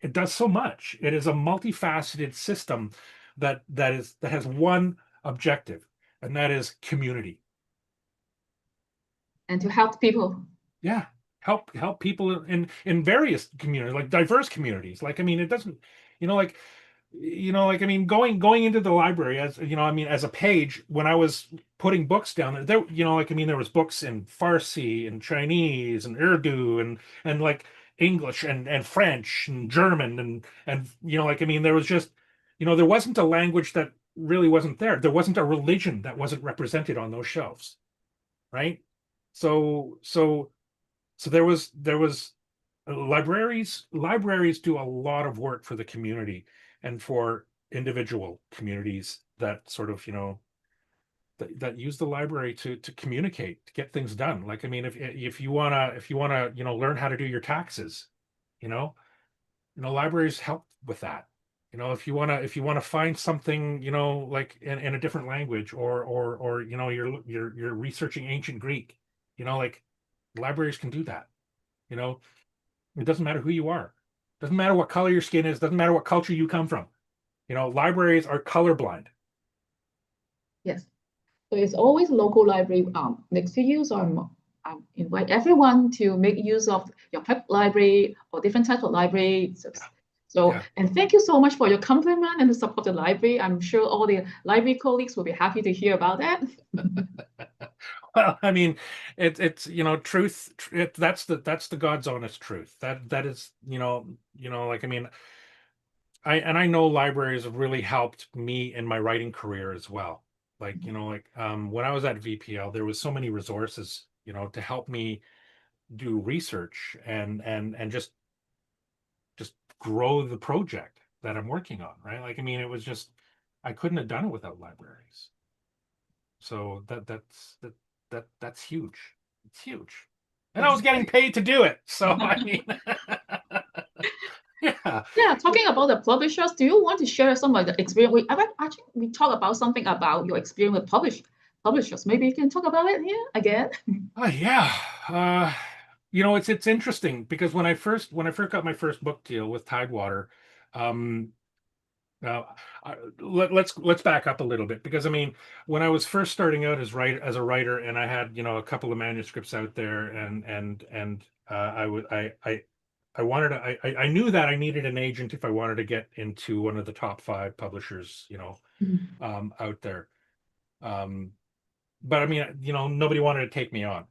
it does so much. It is a multifaceted system that has one objective, and that is community. And to help people. Yeah, help people in various communities, like diverse communities. Like I mean it doesn't like like I mean going into the library, as I mean as a page, when I was putting books down there, like I mean there was books in Farsi and Chinese and Urdu and like English and French and German and like I mean there was just there wasn't a language that really wasn't there. There wasn't a religion that wasn't represented on those shelves, right? So so so there was libraries do a lot of work for the community and for individual communities that sort of that use the library to communicate, to get things done. Like I mean if you want to learn how to do your taxes, you know libraries help with that. If you want to find something, like in a different language, or you're researching ancient Greek, like libraries can do that. You know, it doesn't matter who you are, doesn't matter what color your skin is, doesn't matter what culture you come from. Libraries are colorblind. Yes. So it's always local library next to you. So invite everyone to make use of your public library or different types of library. So, Yeah. and thank you so much for your compliment and the support of the library. I'm sure all the library colleagues will be happy to hear about that. Well, I mean, it's truth. That's the God's honest truth. That is, like, I mean, I know libraries have really helped me in my writing career as well. Like, when I was at VPL, there was so many resources, to help me do research and just grow the project that I'm working on, right? Like, I mean, it was just, I couldn't have done it without libraries. So that's huge. It's huge. And I was That's getting great. paid to do it. So I mean, yeah. Yeah, talking about the publishers, do you want to share some of the experience? Actually we talk about something about your experience with publishers. Maybe you can talk about it here again. Yeah. It's interesting because when I first got my first book deal with Tidewater, um, Now, let's back up a little bit, because I mean, when I was first starting out as a writer, and I had a couple of manuscripts out there, and I wanted to, I knew that I needed an agent if I wanted to get into one of the top five publishers, Mhm. out there. Um, but I mean, nobody wanted to take me on,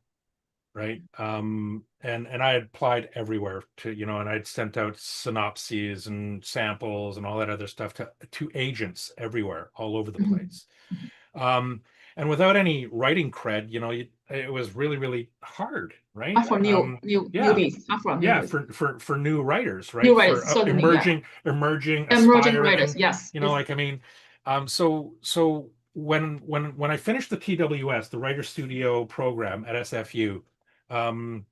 right? And I had applied everywhere to, and I'd sent out synopses and samples and all that other stuff to agents everywhere, all over the Mhm. place. Um, and without any writing cred, it was really, really hard, right? For Yeah, newbies, for yeah, newbies, for new writers, right? new For writers, certainly, yeah. emerging, Emerging writers, aspiring, yes. Yes. like, I mean, so when I finished the TWS, the Writer Studio program at SFU, um,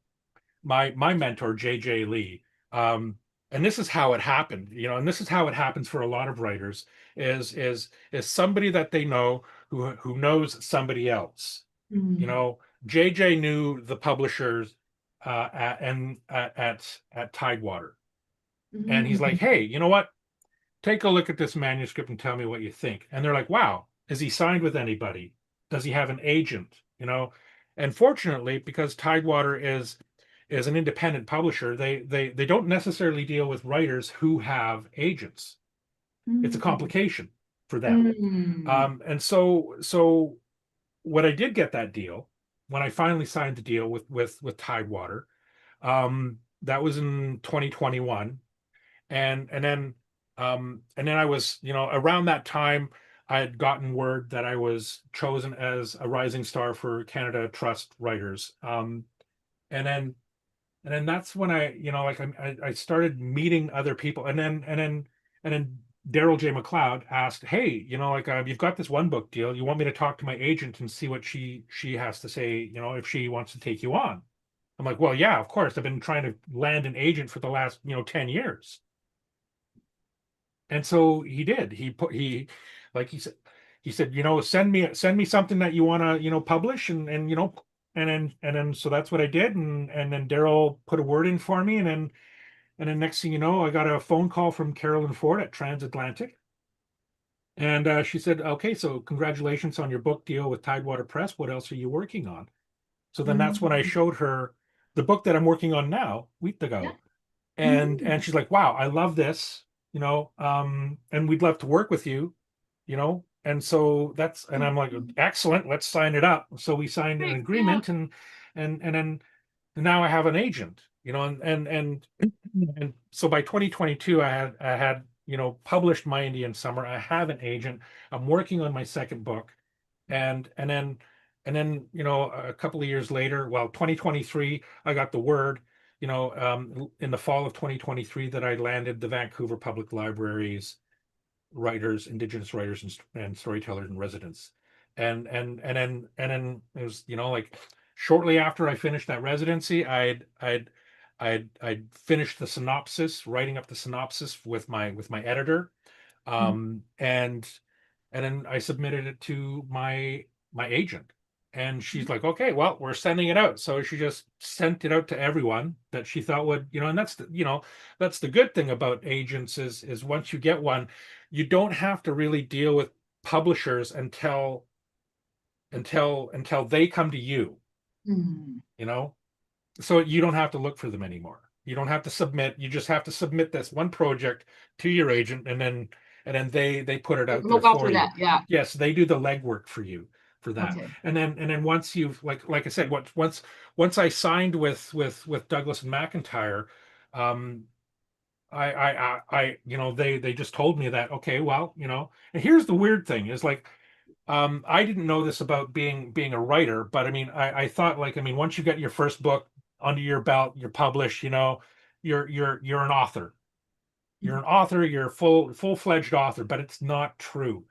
my mentor JJ Lee, and this is how it happened, and this is how it happens for a lot of writers, is somebody that they know who knows somebody else. you Mm. know JJ knew the publishers at Tidewater, and he's like, Mm. hey, you know what, take a look at this manuscript and tell me what you think. And they're like, wow, is he signed with anybody? Does he have an agent? And fortunately, because Tidewater is an independent publisher, they don't necessarily deal with writers who have agents. It's a Mm. complication for them. Mm. And so when I did get that deal, when I finally signed the deal with Tidewater, that was in 2021. And then I was, around that time, I had gotten word that I was chosen as a rising star for Canada Trust writers. And then that's when I, like, I started meeting other people. And then Daryl J. McLeod asked, hey, like, you've got this one book deal, you want me to talk to my agent and see what she has to say, if she wants to take you on? I'm like, well, yeah, of course, I've been trying to land an agent for the last 10 years. And so he did. Like he said, send me something that you want to, publish, and then so that's what I did. And then Daryl put a word in for me. And then next thing you know, I got a phone call from Carolyn Ford at Transatlantic. And she said, okay, so congratulations on your book deal with Tidewater Press. What else are you working on? So then that's when I Mm. showed her the book that I'm working on now, Week to Yeah. Go. And Mm. she's like, wow, I love this, and we'd love to work with you. And so and I'm like, excellent, let's sign it up. So we signed an Great. Yeah. agreement, and then now I have an agent, and so by 2022, I had published My Indian Summer. I have an agent. I'm working on my second book. And then a couple of years later, well, 2023, I got the word, in the fall of 2023, that I landed the Vancouver Public Library's writers, Indigenous writers, and storytellers in residence. And then it was, like, shortly after I finished that residency, I'd I'd finished the synopsis, writing up the synopsis with my editor, Mm, and then I submitted it to my agent, and she's mm, like, "Okay, well, we're sending it out." So she just sent it out to everyone that she thought would, and that's the good thing about agents is once you get one, you don't have to really deal with publishers until they come to you, mm. you know? So you don't have to look for them anymore. You don't have to submit. You just have to submit this one project to your agent, and then they put it out there Look after for that. you. Yeah. Yes, they do the legwork for you for that. Okay. And then once you've like I said, once I signed with Douglas and McIntyre, um, they just told me that, okay, well, and here's the weird thing is like, I didn't know this about being a writer, but I mean, I thought, like, I mean, once you get your first book under your belt, you're published, you're an author. You're an author, you're a full-fledged author, but it's not true.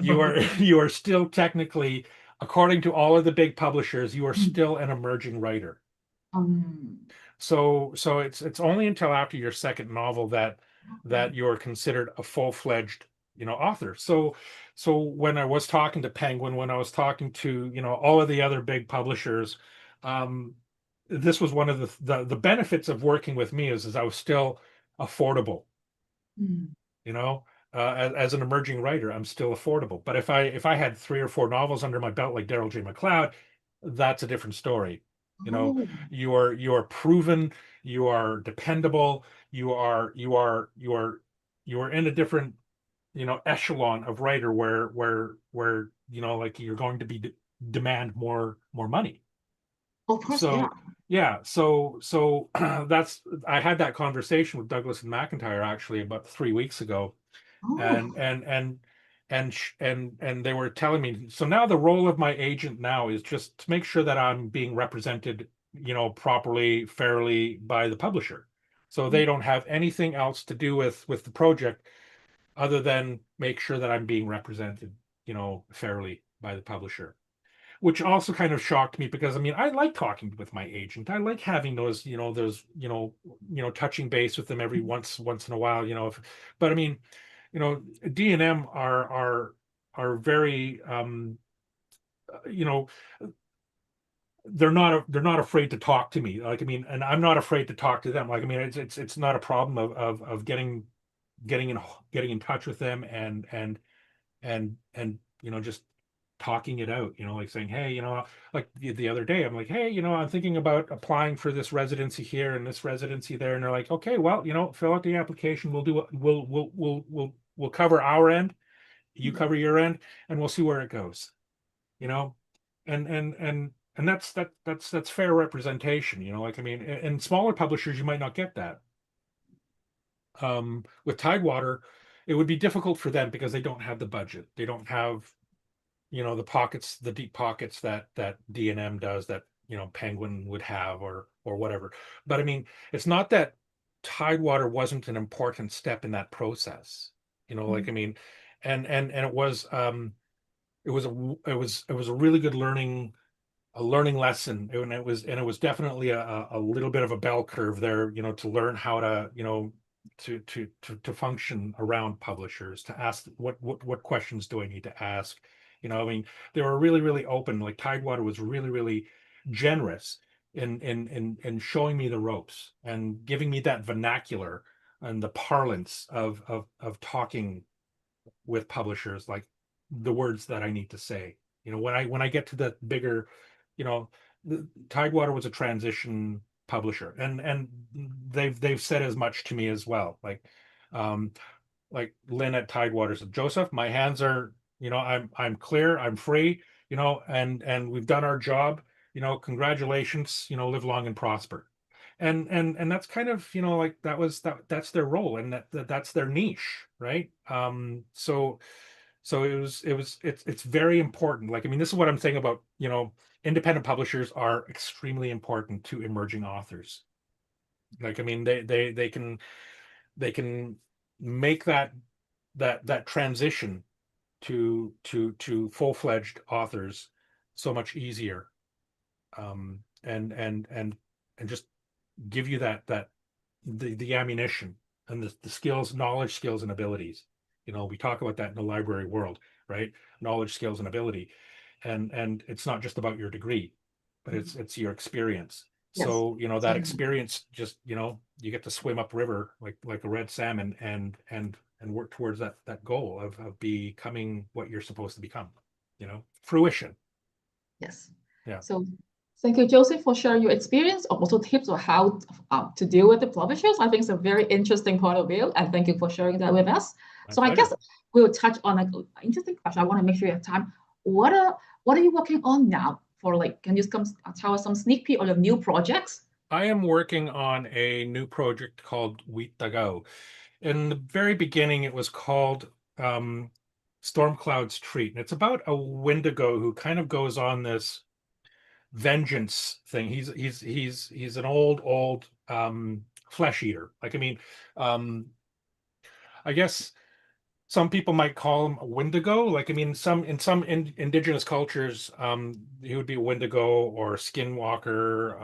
You are you are still technically, according to all of the big publishers, you are still an emerging writer. um, So it's only until after your second novel that you're considered a full-fledged, author. So when I was talking to Penguin, when I was talking to, all of the other big publishers, um, this was one of the benefits of working with me is I was still affordable, mm. you know. As an emerging writer, I'm still affordable. But if I had three or four novels under my belt like Daryl J. McLeod, that's a different story. Oh, You are proven, you are dependable, you are in a different, echelon of writer where like you're going to demand more money. of course, yeah. So yeah, so that's I had that conversation with Douglas and McIntyre actually about 3 weeks ago, Oh, and they were telling me, so now the role of my agent now is just to make sure that I'm being represented, properly, fairly by the publisher, so they don't have anything else to do with the project other than make sure that I'm being represented, fairly by the publisher. Which also kind of shocked me because I mean I like talking with my agent. I like having those touching base with them every once in a while. But I mean, D&M are very you know they're not afraid to talk to me. Like I mean, and I'm not afraid to talk to them. Like I mean, it's not a problem of getting in getting in touch with them and just talking it out, like saying, hey, like the other day, I'm like, hey, I'm thinking about applying for this residency here and this residency there. And they're like, okay, well, fill out the application. We'll do it. We'll cover our end. You cover your end, and we'll see where it goes. You know, and that's fair representation. Like I mean, in smaller publishers, you might not get that. With Tidewater, it would be difficult for them because they don't have the budget. They don't have the deep pockets that D&M does, that Penguin would have, or whatever. But I mean, it's not that Tidewater wasn't an important step in that process. Like I mean, and it was a really good learning lesson, and it was definitely a little bit of a bell curve there, to learn how to, to function around publishers, to ask what questions do I need to ask. I mean, they were really, really open. Like Tidewater was really, really generous in showing me the ropes and giving me that vernacular and the parlance of talking with publishers, like the words that I need to say. When I get to the bigger, you know, Tidewater was a transition publisher, and they've said as much to me as well. Um, like Lynn at Tidewater said, Joseph, my hands are, I'm clear, I'm free, and we've done our job. Congratulations, live long and prosper. And that's kind of, like that's their role, and that's their niche, right? So it's very important. Like I mean, this is what I'm saying about, independent publishers are extremely important to emerging authors. Like I mean, they can make that transition to full-fledged authors so much easier, and just give you the ammunition and the skills, knowledge, skills, and abilities. We talk about that in the library world, right? Knowledge, skills, and ability. And it's not just about your degree, but it's your experience. Yes. So, that experience, just, you get to swim upriver like a red salmon, and work towards that goal of becoming what you're supposed to become, fruition. Yes. Yeah. So thank you, Joseph, for sharing your experience or also tips on how to deal with the publishers. I think it's a very interesting point of view, and thank you for sharing that with us. My So I guess pleasure. we'll touch on an interesting question. I want to make sure you have time. What are you working on now? For like, can you come tell us some sneak peek on your new projects? I am working on a new project called Wheat Go. In the very beginning, it was called Storm Cloud's Treat. And it's about a Wendigo who kind of goes on this vengeance thing. He's an old flesh eater. Like, I mean, um, I guess some people might call him a Wendigo. Like, I mean, in some indigenous cultures, he would be a Wendigo or a skinwalker.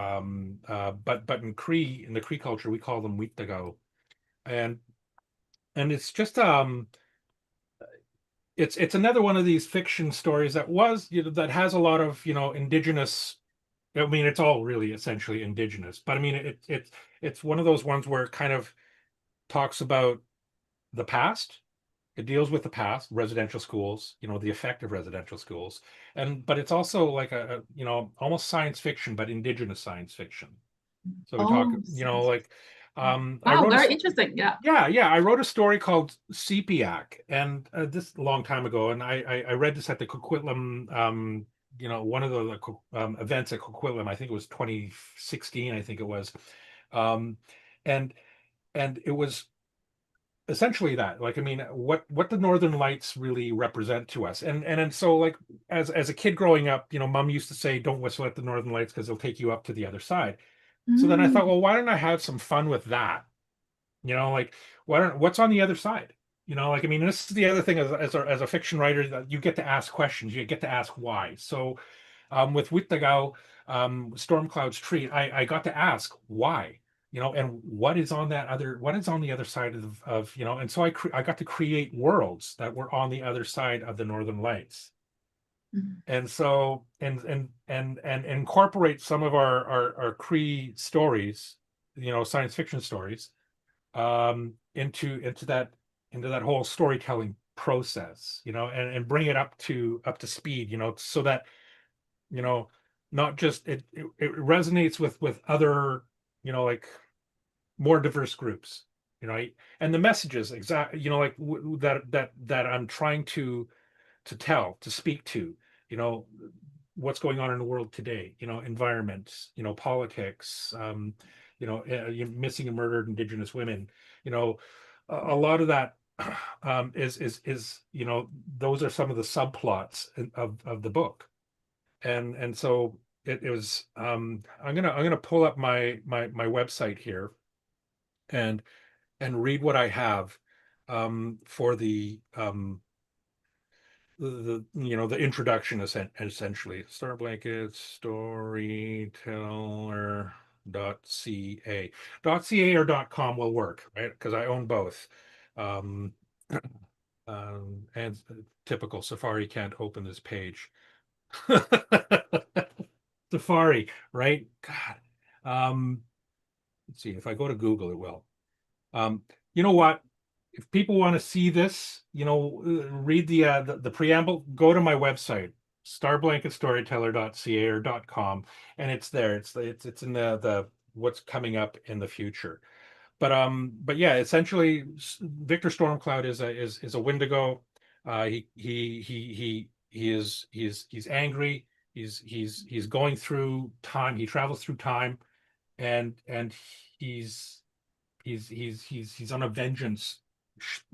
But in the Cree culture, we call them Wheat and it's just it's another one of these fiction stories that has a lot of indigenous. I mean, it's all really essentially indigenous, but I mean, it's one of those ones where it kind of talks about the past. It deals with the past, residential schools, the effect of residential schools, but it's also like almost science fiction, but indigenous science fiction. So we talk, Oh, like, I wow, wrote a very interesting. Yeah. yeah, I wrote a story called Sepiac, and this a long time ago, and I read this at the Coquitlam, one of the events at Coquitlam. I think it was 2016. I think it was, um, and it was essentially that. Like, I mean, what the Northern Lights really represent to us, and so, like, as a kid growing up, Mom used to say, "Don't whistle at the Northern Lights because they'll take you up to the other side." So then I thought, Mm, well, why don't I have some fun with that? Like, what's on the other side? Like, I mean, this is the other thing as a fiction writer, that you get to ask questions, you get to ask why. So, with Wittagau, Storm Cloud's Treat, I got to ask why, and what is on the other side and so I got to create worlds that were on the other side of the Northern Lights. mm. And so, and incorporate some of our Cree stories, science fiction stories, into that whole storytelling process, and bring it up to speed, so that, you know not just it resonates with other, like, more diverse groups, and the messages, exactly, like, that I'm trying to speak to, you know what's going on in the world today, environment, politics, missing and murdered indigenous women, you know a lot of that, is those are some of the subplots of the book. And so it was, I'm gonna pull up my website here, and read what I have, for the introduction, essentially. Star Blanket Storyteller .ca. .ca or .com will work, right? Because I own both. Um, and typical Safari can't open this page. Safari, right? God. Let's see. If I go to Google, it will. You know what? If people want to see this, read the preamble, go to my website, starblanketstoryteller.ca or .com, and it's there. It's in the what's coming up in the future. But yeah, essentially, Victor Stormcloud is a Wendigo. He's angry. He's going through time. He travels through time, and he's he's on a vengeance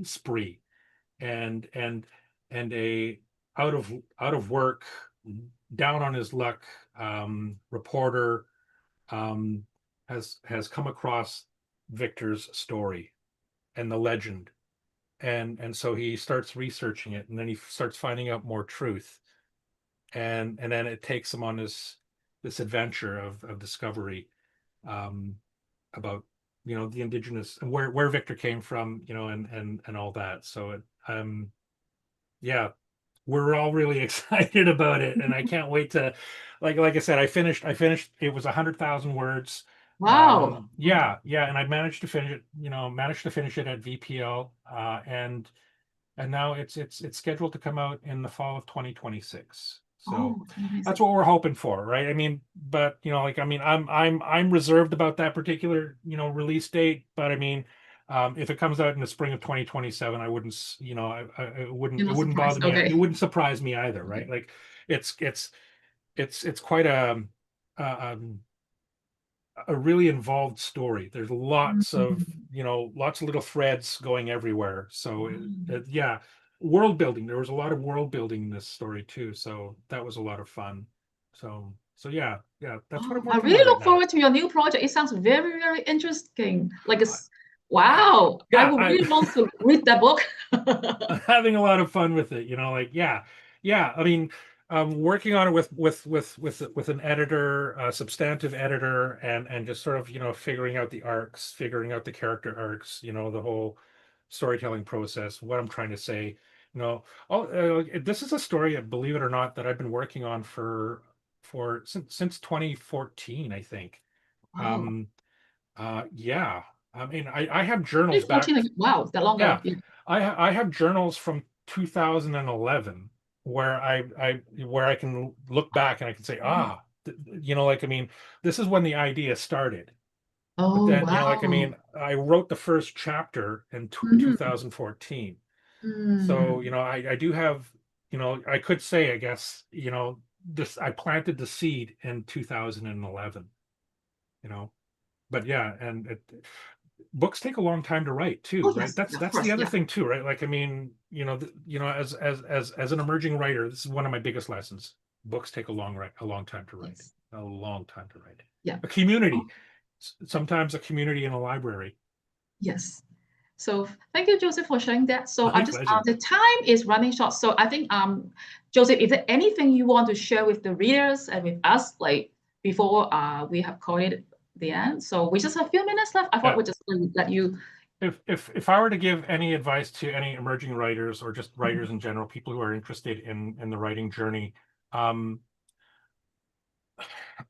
spree, and a out of work, down on his luck, reporter, um, has come across Victor's story and the legend, and so he starts researching it, and then he starts finding out more truth, and then it takes him on this adventure of discovery. um about the indigenous and where Victor came from, and all that. So yeah, we're all really excited about it, and I can't wait to, like I said, I finished it was 100,000 words. Wow. Yeah, and I managed to finish it at VPL, and now it's scheduled to come out in the fall of 2026. So Oh, that's 2026. what we're hoping for, right? I mean, but I'm reserved about that particular release date, but I mean, if it comes out in the spring of 2027, I wouldn't it You're wouldn't it not wouldn't surprised. bother me. It Okay. wouldn't surprise me either, right? Like it's it's it's quite a, a really involved story. There's Mm. lots of little threads going everywhere. So Wow. yeah, world building. There was a lot of world building in this story too. So that was a lot of fun. So yeah, that's what I'm Oh, I working on really right look now. forward to your new project. It sounds very, very interesting. Like I, it's wow. I yeah, would really want to read that book. I'm having a lot of fun with it. Like yeah. I mean, working on it with an editor, a substantive editor, and just sort of figuring out the arcs, figuring out the character arcs, the whole storytelling process. What I'm trying to say, you know. Oh, this is a story, believe it or not, that I've been working on for since 2014, I think. Wow. Um, yeah. I mean, I have journals back. 2014. Wow, that long Yeah, ago. Yeah. I have journals from 2011 where I can look back and I can say, I mean, this is when the idea started. But Oh, then, I wow. mean, I wrote the first chapter in Mhm. 2014. So, Mm. I do have, I could say, I guess, this I planted the seed in 2011, you know. But yeah, and books take a long time to write too, Oh, right? yes. that's Yeah, of that's the course. other Yeah. thing too, right? Like, I mean, as an emerging writer, this is one of my biggest lessons. Books take a long time to write. Yes. A long time to write. Yeah. A community, Oh, sometimes a community in a library. yes. So thank you, Joseph, for sharing that. So I My just pleasure. the time is running short. So I think Joseph, is there anything you want to share with the readers and with us, like before we have called it the end? So we just have a few minutes left. I thought Yeah. we'd just let you. If I were to give any advice to any emerging writers or just writers in general, people who are interested in the writing journey, um,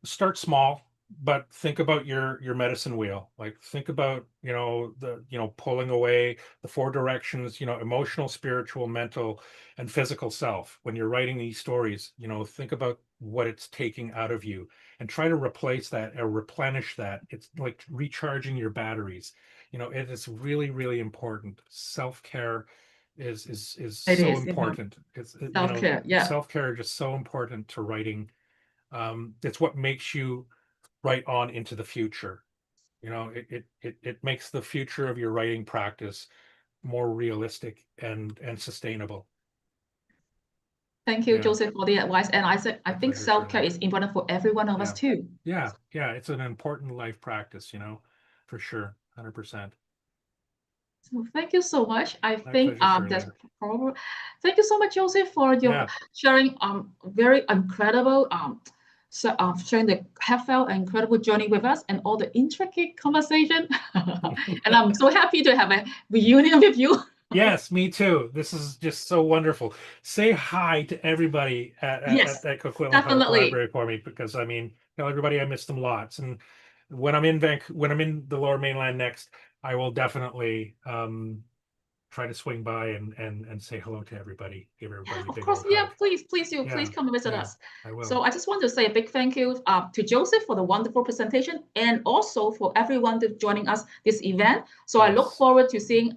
start small, but think about your medicine wheel. Like, think about the pulling away the four directions, emotional, spiritual, mental, and physical self. When you're writing these stories, think about what it's taking out of you and try to replace that or replenish that. It's like recharging your batteries. It is really, really important. Self-care is It so is, important. It's self-care. Yeah. self-care is just so important to writing. It's what makes you write on into the future. It makes the future of your writing practice more realistic and sustainable. Thank you, Yeah, Joseph, for the advice. And I my think pleasure, self-care Shirley. is important for every one of us Yeah, too. yeah. It's an important life practice, for sure, 100%. So thank you so much. I My think pleasure, that's Shirley. probably. Thank you so much, Joseph, for your Yeah, sharing very incredible sharing the heartfelt and incredible journey with us and all the intricate conversation. And I'm so happy to have a reunion with you. yes, me too. This is just so wonderful. Say hi to everybody Yes, at Coquitlam Public definitely. Library for me, because I mean, tell everybody I miss them lots. And when I'm in the Lower Mainland next, I will definitely try to swing by and say hello to everybody. Give Yeah, everybody a of big course. old Yeah, hug. please do. Please Yeah, come visit yeah, us. I will. So I just want to say a big thank you to Joseph for the wonderful presentation and also for everyone that joining us this event. So I look Yes, forward to seeing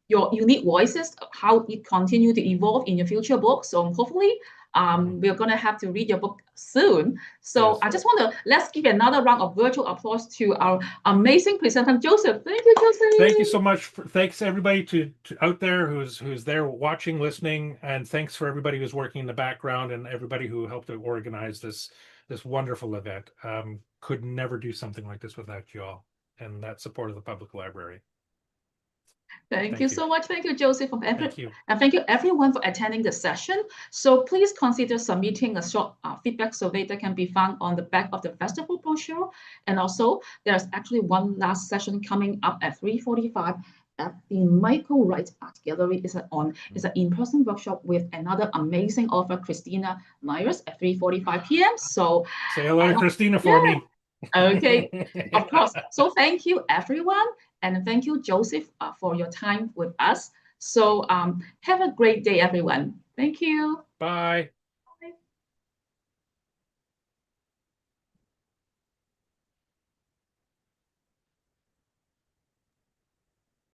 your unique voices, how it continue to evolve in your future books. So hopefully, mhm, we're gonna have to read your book soon. So yes. I just want to let's give another round of virtual applause to our amazing presenter, Joseph. Thank you, Thank you Joseph. so much. Thanks everybody to out there who's there watching, listening, and thanks for everybody who's working in the background and everybody who helped to organize this wonderful event. Could never do something like this without you all and that support of the public library. Thank you so much. Thank you, Joseph, Thank you. and thank you everyone for attending the session. So please consider submitting a short feedback survey that can be found on the back of the festival brochure. And also, there's actually one last session coming up at 3:45 at the Michael Wright Art Gallery. It's an in-person workshop with another amazing author, Christina Myers, at 3:45 p.m. So say hello to Christina for me. Okay, of course. So thank you, everyone. And thank you, Joseph, for your time with us. So have a great day, everyone. Thank you. Bye.